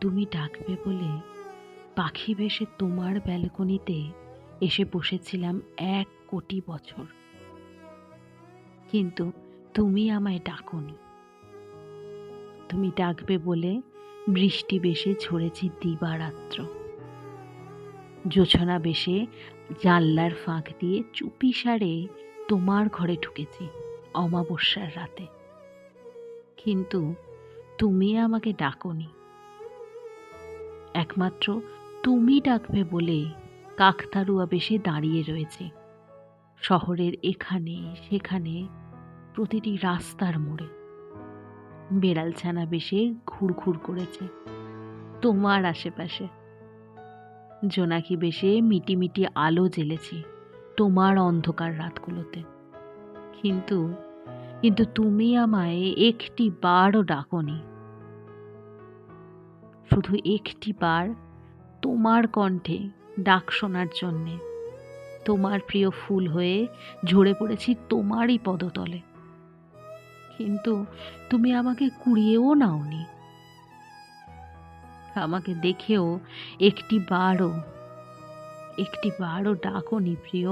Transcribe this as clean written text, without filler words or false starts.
তুমি ডাকবে বলে পাখি বেশে তোমার ব্যালকনিতে এসে বসেছিলাম 1 কোটি বছর, কিন্তু তুমি আমায় ডাকোনি। তুমি ডাকবে বলে বৃষ্টি বেশে ঝরেছি দিবারাত্র, জোছনা বেশে জানলার ফাঁক দিয়ে চুপিসারে তোমার ঘরে ঢুকেছি অমাবস্যার রাতে, কিন্তু তুমি আমাকে ডাকোনি। একমাত্র তুমি ডাকবে বলে কাকতাড়ুয়া বেশে দাঁড়িয়ে রয়েছে শহরের এখানে সেখানে, প্রতিটি রাস্তার মোড়ে। বেড়ালছানা বেশে ঘুরঘুর করেছে তোমার আশেপাশে। জোনাকি বেশে মিটিমিটি আলো জ্বেলেছি তোমার অন্ধকার রাতগুলোতে, কিন্তু কিন্তু তুমি আমায় একটি বারও ডাকোনি। শুধু একটি বার তোমার কণ্ঠে ডাক শোনার জন্যে তোমার প্রিয় ফুল হয়ে ঝরে পড়েছি তোমারই পদতলে, কিন্তু তুমি আমাকে কুড়িয়েও নাওনি। আমাকে দেখেও একটি বারও ডাকোনি প্রিয়।